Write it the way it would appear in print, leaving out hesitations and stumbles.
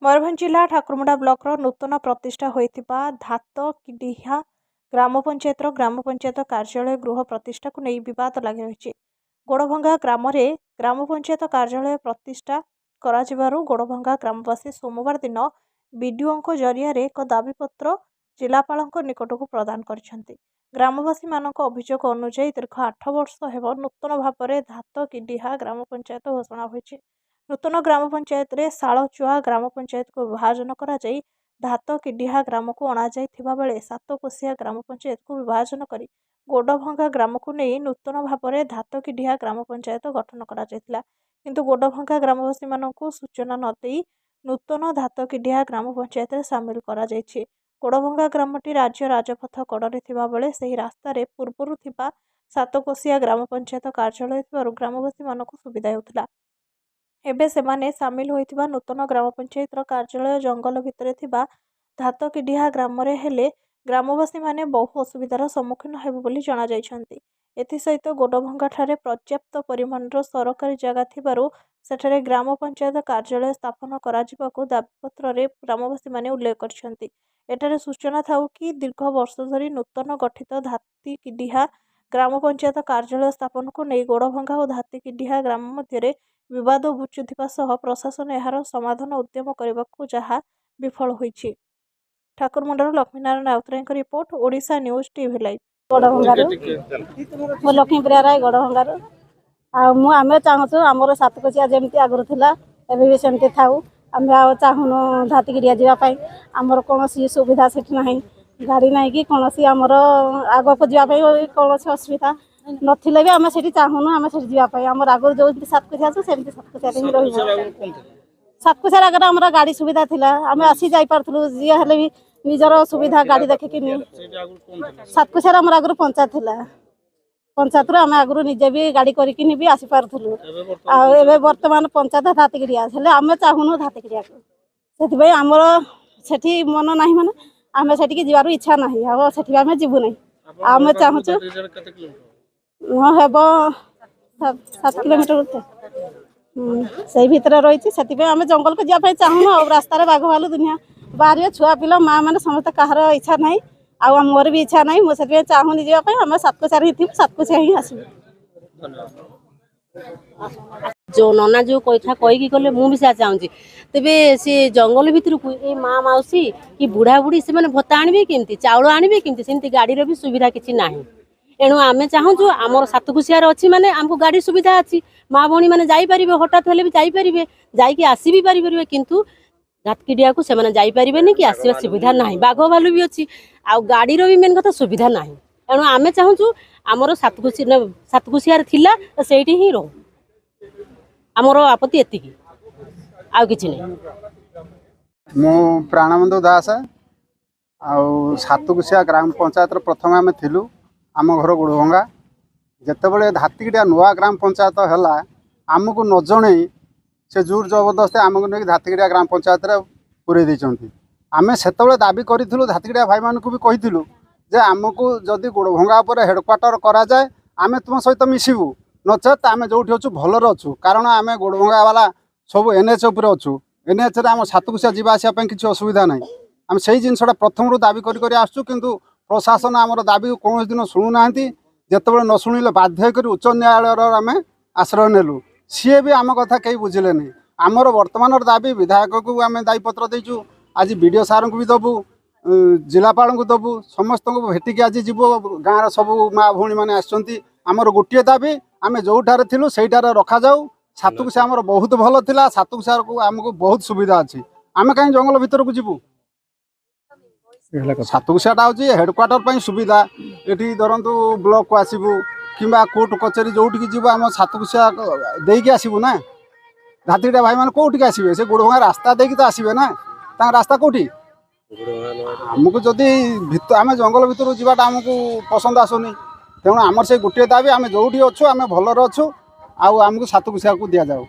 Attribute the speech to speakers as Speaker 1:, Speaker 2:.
Speaker 1: मयूरभंज जिला ठाकुरमुंडा ब्लॉकर नूतन प्रतिष्ठा होइतिबा धातकिडिहा ग्राम पंचायत कार्यालय गृह प्रतिष्ठा को नहीं विवाद लगी रही। गोड़भंगा ग्राम ग्राम पंचायत कार्यालय प्रतिष्ठा कराजिबारु गोड़भंगा ग्रामवासी सोमवार दिन बीडीओ जरिया एक दाबीपत्र जिलापाल निकट को प्रदान कर ग्रामवासी मानक अभियोग अनुଯାयी दीर्घ 8 वर्ष हेब नूतन भाव में धातकिडिहा ग्राम पंचायत घोषणा होइछि। नूतन ग्राम पंचायत रे शालचुआ ग्राम पंचायत को विभाजन करा जाई धातकिडिहा ग्राम को अणाଯାଇଥିବା बेले सातकोशिया ग्राम पंचायत को विभाजन करी गोड़भंगा ग्राम को नहीं नूतन भाव में धातकिडिहा ग्राम पंचायत गठन करा जायतिला। किंतु गोड़भंगा ग्रामवासी मानकु सूचना न देई नूतन धातकिडिहा ग्राम पंचायत रे शामिल करा जायछि। गोड़भंगा ग्रामटी राज्य राजपथ कड़े थिबा बेले सही रास्ता रे पूर्वरु थिबा सातकोशिया ग्राम पंचायत कार्यालय थिबारु ग्रामवासी मानकु सुविधा हेउतिला। एबे सेमाने सामिल होइथिबा नूतन ग्राम पंचायत कार्यालय जंगल भितरे थिबा धातकिडिहा ग्राम रे हेले ग्रामवासी माने बहु असुविधार सम्मुखीन हेबु बोली जणा जायछन्ति। एथिसहित गोड़भंगा ठारे पर्याप्त परिमाणर सरकारी जगह थिबारु सेठारे ग्राम पंचायत कार्यालय स्थापन कराजिबाकु दाबीपत्र रे ग्रामवासी माने उल्लेख करछन्ति। एठारे सूचना थाउ कि दीर्घ वर्ष धरी नूतन गठित धातकिडिहा ग्राम पंचायत कार्यालय स्थापन को नहीं गोड़भंगा और धातकिडिहा ग्राम मध्य विवाद बुझुथिबा सह प्रशासन एहार समाधान उद्यम करबाकू जहा विफल होईछि। ठाकुरमुंडार लक्ष्मीनारायण राउतरायଙ୍କ report Odisha news TV live.
Speaker 2: गोड़भंगार मो लक्ष्मीप्रिया राय गोड़भंगार आमे चाहूँ आमर सातकोशिया जमी आगुरी था एवं सेमती थाऊ आम चाहूनु धातकिडिहा जावाई आमर कौन सुविधा से गाड़ी ना कि कौन आमर आग को जावाई कौन असुविधा नथिले भी आम से चाहूनु आम से जावाई आमर आगुरी जो सातकोशिया सेमती सातकोशिया रही सातकोशिया आगे आम गाड़ी सुविधा थिला आम आसी जापु जी हेले भी निजर सुविधा गाड़ी देखिकी सातकोशिया आम आगुरी पंचायत थिला पंचायत आम आगुरी निजे भी गाड़ी करके भी आसी पार्थलु आ बर्तमान पंचायत धातकिडिहा हेले आम चाहूनु धातकिडिहा से आमर सेठी मन ना माने आम से जीवार इच्छा ना से आम जीवु ना आम चाहूँ हेब 7 किलोमीटर से भितर रही से आम जंगल को जावाई चाहूँ और रास्तार बाघ भालू दुनिया बाहर छुआ पिला माँ मैंने समस्त कहार इच्छा ना आ मोर भी इच्छा ना मुझे चाहूनी जावाई आम सातकोशिया ही थी सातकोशिया ही आसू
Speaker 3: जो नना जो कथा कहीकि गले मुझे चाहूँगी तेरे सी जंगल भितर को ये माँ मौसी कि बुढ़ा बुढ़ी से भत्ता आणवे केमती चाउल आणवे केमती सेमती गाड़ी भी सुविधा किसी ना एणु आम चाहूँ आमर सातकोशिया अच्छी माने आमको गाड़ी सुविधा अच्छी माँ भौणी मैंने जापर हठात हेल्ले भी जापर जाकि आसी भी पारे किंतु धातकिडिहा को से जापरेनि कि आसवा सुविधा ना बाघ भालू भी अच्छी आ गाड़ीर भी मेन कथा सुविधा ना एणु आम चाहूँ आमर सातकोशिया थिला से ही रो आमर आपत्ति एतिकी आ किछि नै।
Speaker 4: मो प्राणबंधु दास आउ सातकोशिया ग्राम पंचायत प्रथम आम थिलु आम घर गोड़भंगा जितेबाला धातकिडिहा नुआ ग्राम पंचायत है आमको न जन से जोर जबरदस्ती आमको नहीं धातकिडिहा ग्राम पंचायत पूरे देते आम से दाबी करूँ धातकिडिहा भाई मानक भी कहीलु जे आमको जदि गोड़भंगा पर हेडक्वार्टर करा जाए आम तुम सहित मिसबू नचेत आम जो अच्छु भलर अच्छु कारण आम गोड़भंगा वाला सब एनएच उपर अच्छु एनएच आम सातकोशिया जावाई किसी असुविधा ना आम से जिनसा प्रथम दाबी कर आसचु किंतु प्रशासन आमर दाबी कौन दिन शुणुना जितेबाला न शुणिले बाध्य कर उच्च न्यायालय आम आश्रय नेलु सी भी आम कथा कहीं बुझिले नहीं आमर वर्तमान दाबी विधायक को आम दायीपत्र देचु आज बीडीओ सार को भी दबु जिलापाल को दबु समस्त को भेटिकी आज जीव गाँव सब माँ भौणी मैंने आमर गोटे दाबी आम जो थिलु सेठार रखा जाऊ सातकोशिया आमर बहुत भल थिला सातकोशिया को आमको बहुत सुविधा अच्छी आम कहीं जंगल भितर को जीवु सातकोशियाटा हूँ हेडक्वार्टर पर सुविधा ये धरतु ब्लॉक को आसबू कि कोर्ट कचेरी जो जीव आम सातकोशिया देकी आसबू ना धातकिडिहा भाई मैंने कौटिक आसबे से गोड़भंगा रास्ता देकी तो आसबे ना रास्ता कौटी आमको जदि आम जंगल भितर जावाटा आमको पसंद आसुनी तेणु आमर से गोटे दाबी आम जो अच्छु आम भलर अच्छु आमको सातकोशिया को दि जाऊ।